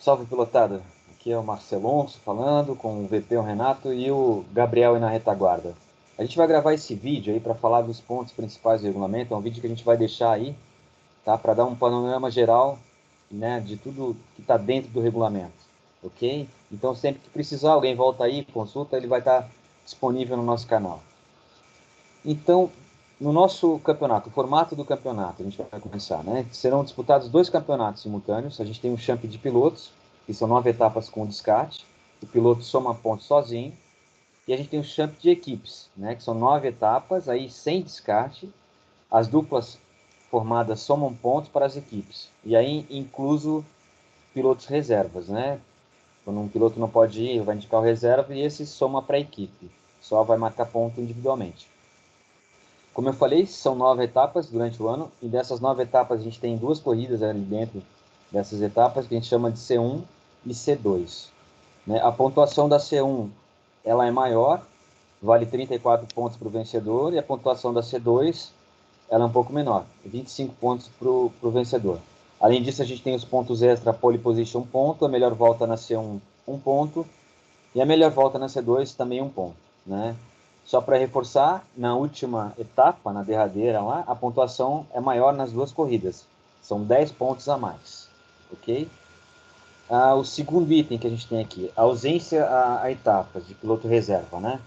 Salve, pilotada. Aqui é o Marcelonso falando com o VP, o Renato e o Gabriel aí na retaguarda. A gente vai gravar esse vídeo aí para falar dos pontos principais do regulamento. É um vídeo que a gente vai deixar aí, tá? Para dar um panorama geral, né, de tudo que está dentro do regulamento, ok? Então, sempre que precisar, alguém volta aí, consulta, ele vai estar disponível no nosso canal. Então, no nosso campeonato, o formato do campeonato, a gente vai começar, né? Serão disputados dois campeonatos simultâneos. A gente tem um Champ de pilotos, que são 9 etapas com descarte. O piloto soma pontos sozinho. E a gente tem o Champ de equipes, né? Que são 9 etapas, aí sem descarte. As duplas formadas somam pontos para as equipes. E aí, incluso pilotos reservas, né? Quando um piloto não pode ir, vai indicar o reserva e esse soma para a equipe. Só vai marcar ponto individualmente. Como eu falei, são 9 etapas durante o ano, e dessas 9 etapas a gente tem duas corridas ali dentro dessas etapas, que a gente chama de C1 e C2. Né? A pontuação da C1 ela é maior, vale 34 pontos para o vencedor, e a pontuação da C2 ela é um pouco menor, 25 pontos para o vencedor. Além disso, a gente tem os pontos extra, pole position 1 ponto, a melhor volta na C1 1 ponto, e a melhor volta na C2 também 1 ponto. Né? Só para reforçar, na última etapa, na derradeira lá, a pontuação é maior nas duas corridas. São 10 pontos a mais. Ok? O segundo item que a gente tem aqui, a ausência a etapas de piloto reserva, né?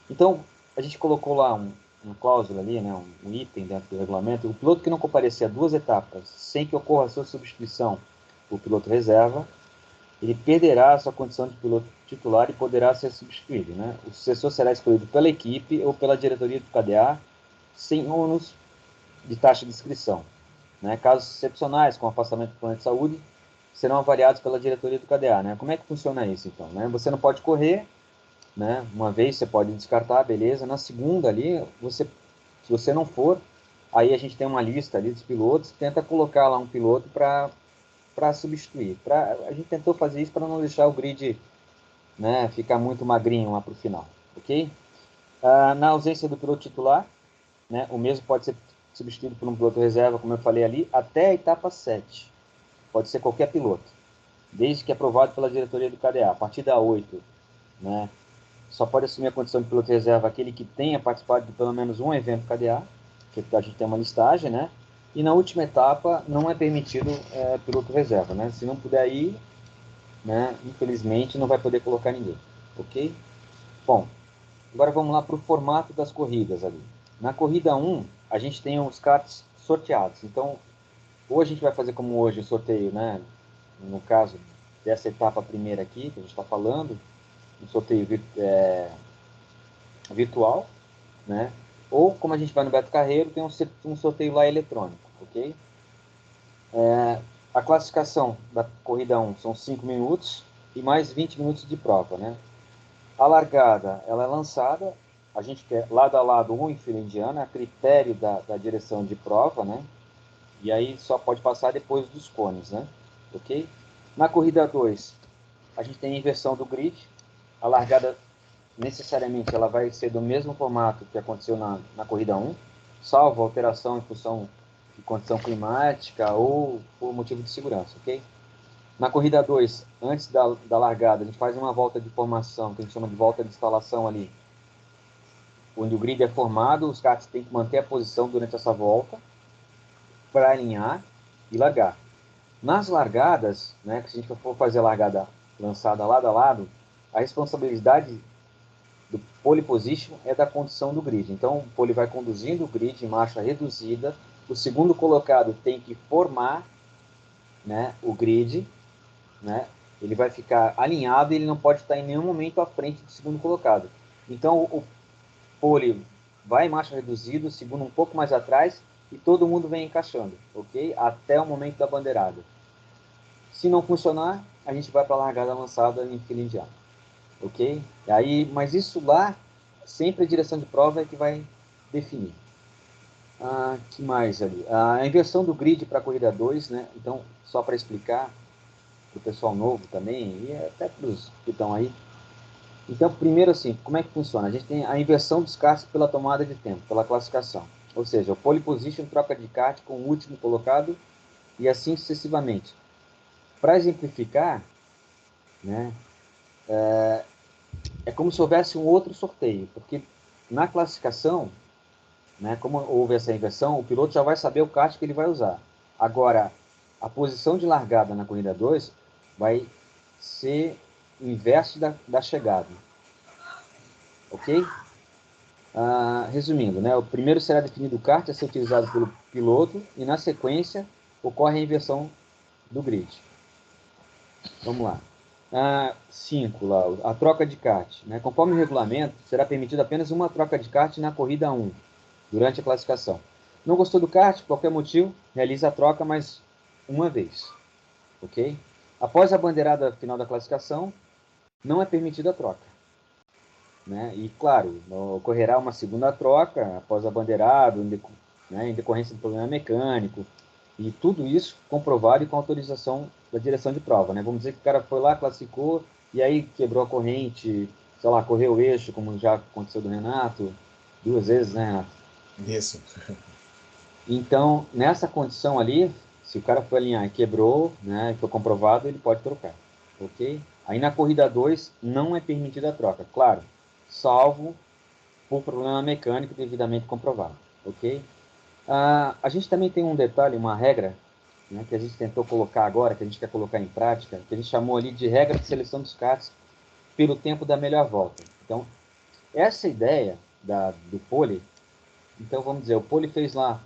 Então, a gente colocou lá uma cláusula ali, né, um item dentro do regulamento. O piloto que não comparecer a duas etapas sem que ocorra a sua substituição por piloto reserva, ele perderá a sua condição de piloto titular e poderá ser substituído. Né? O sucessor será escolhido pela equipe ou pela diretoria do KDA, sem ônus de taxa de inscrição. Né? Casos excepcionais, como afastamento do plano de saúde, serão avaliados pela diretoria do KDA. Né? Como é que funciona isso, então? Né? Você não pode correr, né? Uma vez você pode descartar, beleza. Na segunda ali, se você não for, aí a gente tem uma lista ali dos pilotos, tenta colocar lá um piloto para substituir. A gente tentou fazer isso para não deixar o grid, né, ficar muito magrinho lá para o final, ok? Na ausência do piloto titular, né, o mesmo pode ser substituído por um piloto reserva, como eu falei ali, até a etapa 7. Pode ser qualquer piloto, desde que aprovado pela diretoria do KDA. A partir da 8, né, só pode assumir a condição de piloto reserva aquele que tenha participado de pelo menos um evento KDA, que a gente tem uma listagem, né? E na última etapa não é permitido piloto reserva, né? Se não puder ir, né, infelizmente não vai poder colocar ninguém, ok? Bom, agora vamos lá para o formato das corridas ali. Na corrida 1, a gente tem os karts sorteados. Então, ou a gente vai fazer como hoje o sorteio, né? No caso dessa etapa primeira aqui, que a gente está falando, um sorteio virtual, né? Ou, como a gente vai no Beto Carreiro, tem um sorteio lá eletrônico, ok? A classificação da corrida 1 são 5 minutos e mais 20 minutos de prova, né? A largada, ela é lançada, a gente quer lado a lado um em fila indiana, a critério da direção de prova, né? E aí só pode passar depois dos cones, né? Ok? Na corrida 2, a gente tem a inversão do grid, a largada necessariamente ela vai ser do mesmo formato que aconteceu na corrida 1, salvo alteração em função de condição climática ou por motivo de segurança, ok? Na corrida 2, antes da largada, a gente faz uma volta de formação, que a gente chama de volta de instalação ali, onde o grid é formado, os karts têm que manter a posição durante essa volta para alinhar e largar. Nas largadas, né, que se a gente for fazer a largada lançada lado a lado, a responsabilidade do pole position é da condição do grid. Então, o pole vai conduzindo o grid em marcha reduzida, o segundo colocado tem que formar, né, o grid, né, ele vai ficar alinhado e ele não pode estar em nenhum momento à frente do segundo colocado. Então, o pole vai em marcha reduzida, o segundo um pouco mais atrás e todo mundo vem encaixando, ok? Até o momento da bandeirada. Se não funcionar, a gente vai para a largada lançada em fila indiana, ok? Aí, mas isso lá, sempre a direção de prova é que vai definir. Que mais ali? A inversão do grid para a corrida 2, né? Então, só para explicar para o pessoal novo também, e até para os que estão aí. Então, primeiro assim, como é que funciona? A gente tem a inversão dos karts pela tomada de tempo, pela classificação. Ou seja, o pole position troca de kart com o último colocado e assim sucessivamente. Para exemplificar, né? É como se houvesse um outro sorteio, porque na classificação, né, como houve essa inversão, o piloto já vai saber o kart que ele vai usar. Agora, a posição de largada na corrida 2 vai ser o inverso da chegada, ok? Resumindo, né, o primeiro será definido o kart a ser utilizado pelo piloto e, na sequência, ocorre a inversão do grid. Vamos lá. 5, lá, a troca de kart. Né? Conforme o regulamento, será permitida apenas uma troca de kart na corrida 1, durante a classificação. Não gostou do kart, por qualquer motivo, realiza a troca mais uma vez. Ok? Após a bandeirada final da classificação, não é permitida a troca. Né? E, claro, ocorrerá uma segunda troca após a bandeirada, em decorrência do problema mecânico, e tudo isso comprovado e com autorização da direção de prova. Né? Vamos dizer que o cara foi lá, classificou, e aí quebrou a corrente, sei lá, correu o eixo, como já aconteceu do Renato, 2 vezes, né, Renato? Isso. Então, nessa condição ali, se o cara foi alinhar e quebrou, né, foi comprovado, ele pode trocar, ok? Aí na corrida 2 não é permitida a troca, claro, salvo por problema mecânico devidamente comprovado, ok? A gente também tem um detalhe, uma regra, né, que a gente tentou colocar agora, que a gente quer colocar em prática, que a gente chamou ali de regra de seleção dos karts pelo tempo da melhor volta. Então, essa ideia do pole, então vamos dizer, o pole fez lá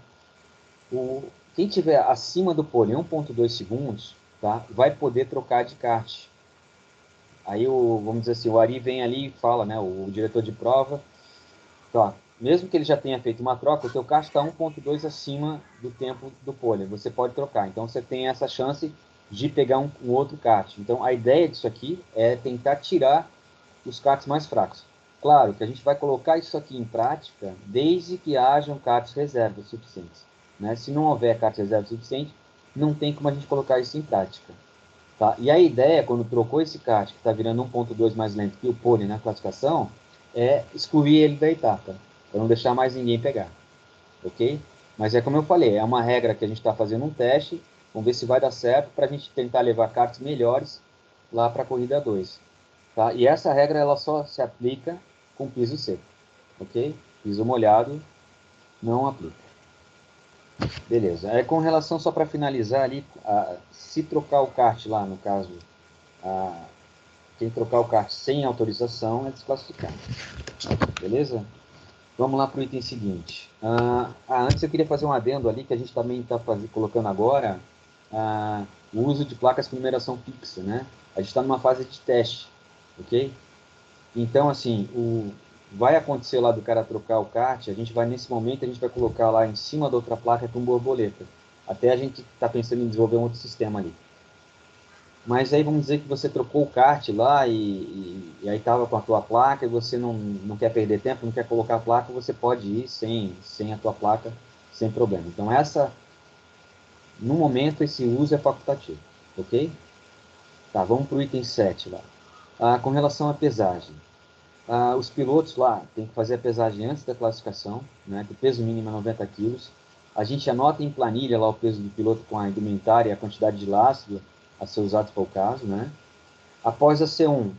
quem tiver acima do pole em 1,2 segundos, tá, vai poder trocar de kart. Aí, vamos dizer assim, o Ari vem ali e fala, né, o diretor de prova, tá, mesmo que ele já tenha feito uma troca, o teu kart está 1,2 acima do tempo do pole, você pode trocar. Então, você tem essa chance de pegar um outro kart. Então, a ideia disso aqui é tentar tirar os karts mais fracos. Claro que a gente vai colocar isso aqui em prática desde que hajam karts reservas suficientes. Né? Se não houver kart reserva suficiente, não tem como a gente colocar isso em prática. Tá? E a ideia, quando trocou esse kart, que está virando 1,2 mais lento que o pole na classificação, é excluir ele da etapa, para não deixar mais ninguém pegar. Ok? Mas é como eu falei, é uma regra que a gente está fazendo um teste, vamos ver se vai dar certo, para a gente tentar levar karts melhores lá para a corrida 2. Tá? E essa regra ela só se aplica com piso seco. Ok? Piso molhado não aplica. Beleza. Com relação, só para finalizar ali, se trocar o kart lá, no caso, quem trocar o kart sem autorização é desclassificado. Beleza? Vamos lá para o item seguinte. Antes eu queria fazer um adendo ali, que a gente também está colocando agora, o uso de placas com numeração fixa, né? A gente está numa fase de teste, ok? Então, assim, vai acontecer lá do cara trocar o kart, nesse momento, a gente vai colocar lá em cima da outra placa com borboleta. Até a gente está pensando em desenvolver um outro sistema ali. Mas aí vamos dizer que você trocou o kart lá e aí estava com a tua placa e você não quer perder tempo, não quer colocar a placa, você pode ir sem a tua placa, sem problema. Então, no momento, esse uso é facultativo, ok? Tá, vamos para o item 7 lá. Com relação à pesagem. Os pilotos lá têm que fazer a pesagem antes da classificação, né, que o peso mínimo é 90 quilos. A gente anota em planilha lá o peso do piloto com a indumentária e a quantidade de lastro a ser usado se for o caso. Né? Após a C1,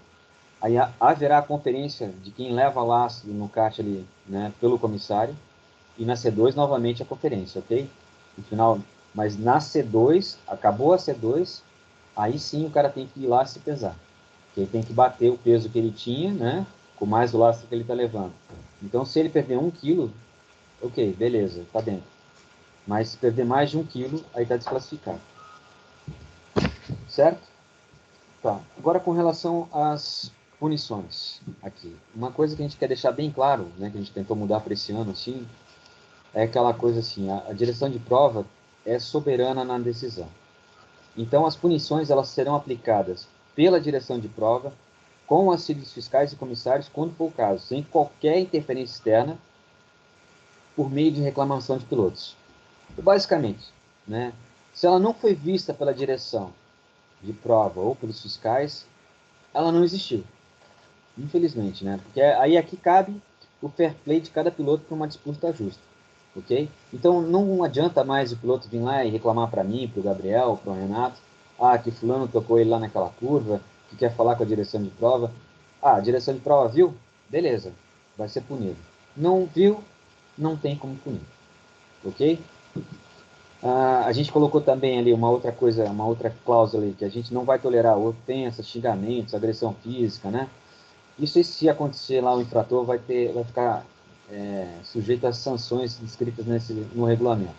aí haverá a conferência de quem leva lastro no kart ali, né, pelo comissário. E na C2, novamente, a conferência, ok? No final, mas na C2, acabou a C2, aí sim o cara tem que ir lá se pesar. Que ele tem que bater o peso que ele tinha, né? Com mais o lastro que ele está levando. Então, se ele perder 1 quilo, ok, beleza, está dentro. Mas se perder mais de 1 quilo, aí está desclassificado. Certo? Tá. Agora, com relação às punições aqui. Uma coisa que a gente quer deixar bem claro, né? Que a gente tentou mudar para esse ano, assim, é aquela coisa assim, a direção de prova é soberana na decisão. Então, as punições elas serão aplicadas pela direção de prova, com auxílios fiscais e comissários, quando for o caso, sem qualquer interferência externa, por meio de reclamação de pilotos. Basicamente, né, se ela não foi vista pela direção de prova ou pelos fiscais, ela não existiu. Infelizmente, né? Porque aí aqui cabe o fair play de cada piloto para uma disputa justa, ok? Então não adianta mais o piloto vir lá e reclamar para mim, para o Gabriel, para o Renato, que fulano tocou ele lá naquela curva, que quer falar com a direção de prova. Ah, a direção de prova viu? Beleza, vai ser punido. Não viu? Não tem como punir. Ok? A gente colocou também ali uma outra coisa, uma outra cláusula aí, que a gente não vai tolerar ofensas, xingamentos, agressão física, né? Isso aí, se acontecer lá, o infrator vai ficar sujeito às sanções descritas no regulamento.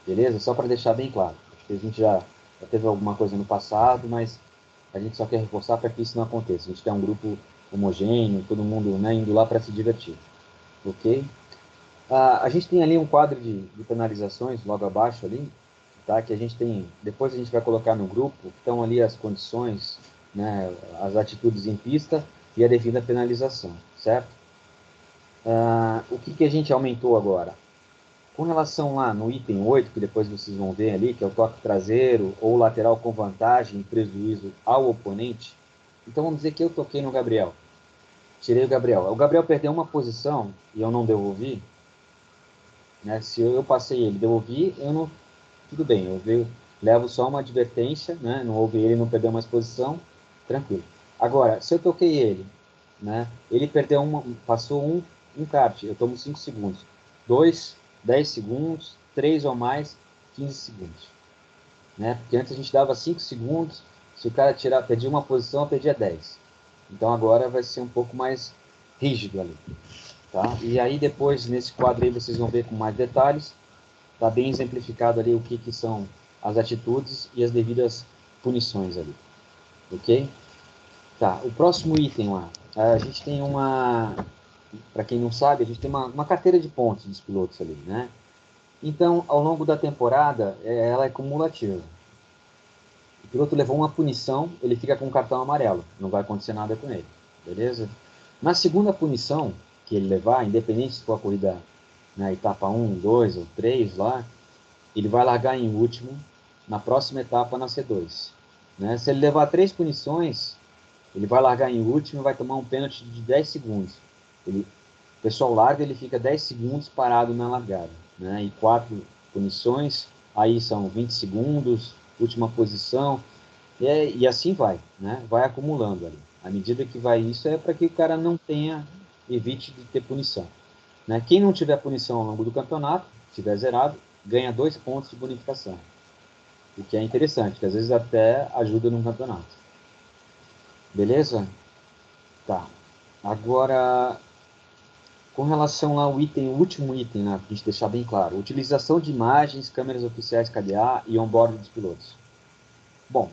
Beleza? Só para deixar bem claro. Acho que a gente já teve alguma coisa no passado, mas a gente só quer reforçar para que isso não aconteça. A gente quer um grupo homogêneo, todo mundo, né, indo lá para se divertir. Ok? A gente tem ali um quadro de penalizações logo abaixo ali, tá? Que a gente tem, depois a gente vai colocar no grupo, que estão ali as condições, né, as atitudes em pista e a devida penalização, certo? O que a gente aumentou agora? Com relação lá no item 8, que depois vocês vão ver ali, que é o toque traseiro ou lateral com vantagem e prejuízo ao oponente, então vamos dizer que eu toquei no Gabriel, tirei o Gabriel. O Gabriel perdeu uma posição e eu não devolvi, né? Se eu passei ele, devolvi, eu não, tudo bem, levo só uma advertência, né? Não houve ele, não perdeu mais posição, tranquilo. Agora, se eu toquei ele, né? Ele perdeu passou um kart, eu tomo 5 segundos. 2, 10 segundos, 3 ou mais, 15 segundos. Né? Porque antes a gente dava 5 segundos, se o cara perdia uma posição, eu perdia 10. Então agora vai ser um pouco mais rígido ali. Tá? E aí depois, nesse quadro aí, vocês vão ver com mais detalhes. Está bem exemplificado ali o que são as atitudes e as devidas punições ali. Ok? Tá, o próximo item lá. A gente tem para quem não sabe, a gente tem uma carteira de pontos dos pilotos ali, né? Então, ao longo da temporada, ela é cumulativa. O piloto levou uma punição, ele fica com um cartão amarelo, não vai acontecer nada com ele, beleza? Na segunda punição que ele levar, independente se for a corrida na etapa 1, 2 ou 3 lá, ele vai largar em último na próxima etapa na C2. Né? Se ele levar 3 punições, ele vai largar em último e vai tomar um pênalti de 10 segundos. O pessoal larga, ele fica 10 segundos parado na largada. Né? E 4 punições, aí são 20 segundos, última posição, e assim vai, né? Vai acumulando ali. À medida que vai isso, é para que o cara não evite de ter punição. Né? Quem não tiver punição ao longo do campeonato, tiver zerado, ganha 2 pontos de bonificação. O que é interessante, que às vezes até ajuda no campeonato. Beleza? Tá. Agora, com relação ao item, o último item, né, para a gente deixar bem claro, utilização de imagens, câmeras oficiais KDA e on-board dos pilotos. Bom,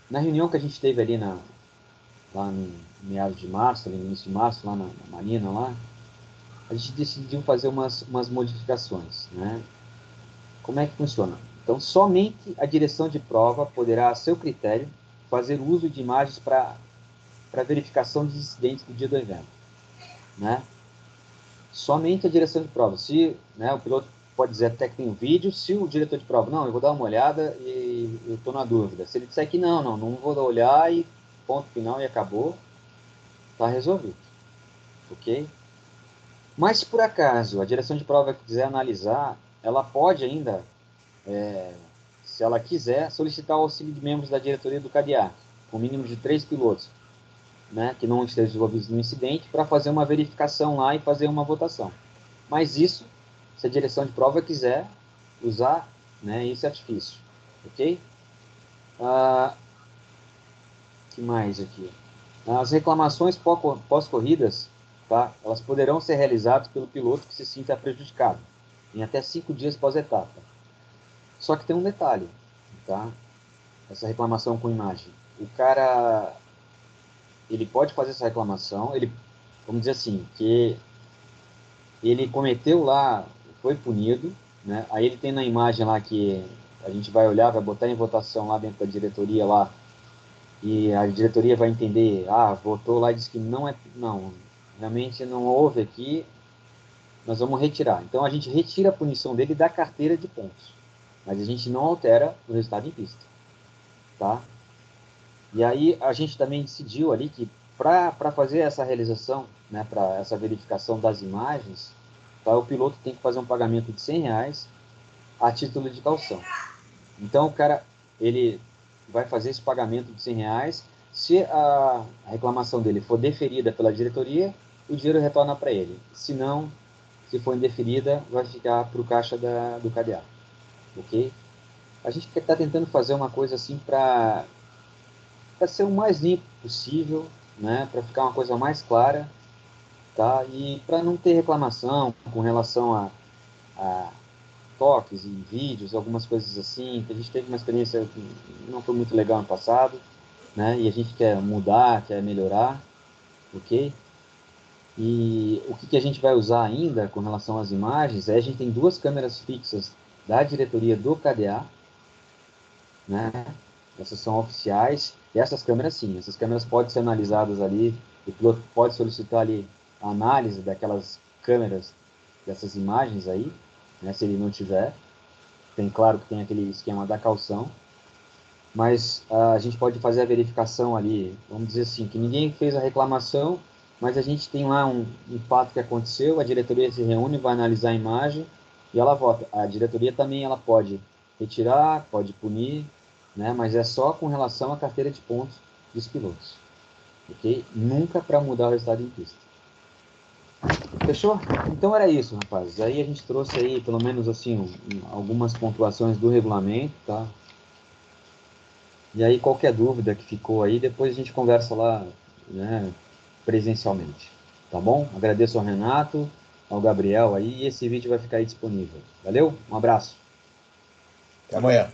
na reunião que a gente teve ali lá no meados de março, ali no início de março, lá na Marina, lá, a gente decidiu fazer umas modificações, né? Como é que funciona? Então, somente a direção de prova poderá, a seu critério, fazer uso de imagens para verificação de incidentes do dia do evento, né? Somente a direção de prova. Se, né, o piloto pode dizer até que tem um vídeo, se o diretor de prova, não, eu vou dar uma olhada e eu estou na dúvida. Se ele disser que não vou olhar e ponto final e acabou, está resolvido, ok? Mas se por acaso a direção de prova quiser analisar, ela pode ainda, se ela quiser, solicitar o auxílio de membros da diretoria do CADIA, com mínimo de 3 pilotos, né, que não estejam envolvidos no incidente, para fazer uma verificação lá e fazer uma votação. Mas isso, se a direção de prova quiser usar, né, esse artifício, ok? Que mais aqui? As reclamações pós-corridas, tá? Elas poderão ser realizadas pelo piloto que se sinta prejudicado, em até 5 dias pós-etapa. Só que tem um detalhe, tá? Essa reclamação com imagem. O cara, ele pode fazer essa reclamação, vamos dizer assim, que ele cometeu lá, foi punido, né? Aí ele tem na imagem lá que a gente vai olhar, vai botar em votação lá dentro da diretoria lá, e a diretoria vai entender, votou lá e disse que não, realmente não houve aqui, nós vamos retirar. Então a gente retira a punição dele da carteira de pontos, mas a gente não altera o resultado em pista, tá? E aí a gente também decidiu ali que para fazer essa realização, né, para essa verificação das imagens, tá, o piloto tem que fazer um pagamento de R$ 100 a título de caução. Então o cara, ele vai fazer esse pagamento de R$ 100 Se a reclamação dele for deferida pela diretoria, o dinheiro retorna para ele. Se não, se for indeferida, vai ficar para o caixa do KDA. Ok? A gente está tentando fazer uma coisa assim para ser o mais limpo possível, né? Para ficar uma coisa mais clara, tá? E para não ter reclamação com relação a toques em vídeos, algumas coisas assim, que a gente teve uma experiência que não foi muito legal no passado, né? E a gente quer mudar, quer melhorar, ok? E o que a gente vai usar ainda com relação às imagens é a gente tem duas câmeras fixas da diretoria do KDA, né? Essas são oficiais. E essas câmeras, sim, essas câmeras podem ser analisadas ali, o piloto pode solicitar ali a análise daquelas câmeras, dessas imagens aí, né? Se ele não tiver. Tem, claro que tem aquele esquema da caução, mas a gente pode fazer a verificação ali, vamos dizer assim, que ninguém fez a reclamação, mas a gente tem lá um fato que aconteceu, a diretoria se reúne, vai analisar a imagem e ela vota. A diretoria também ela pode retirar, pode punir, né, mas é só com relação à carteira de pontos dos pilotos, ok? Nunca para mudar o resultado em pista. Fechou? Então era isso, rapazes. Aí a gente trouxe aí, pelo menos assim, algumas pontuações do regulamento, tá? E aí, qualquer dúvida que ficou aí, depois a gente conversa lá, né, presencialmente. Tá bom? Agradeço ao Renato, ao Gabriel aí, e esse vídeo vai ficar aí disponível. Valeu? Um abraço. Até amanhã.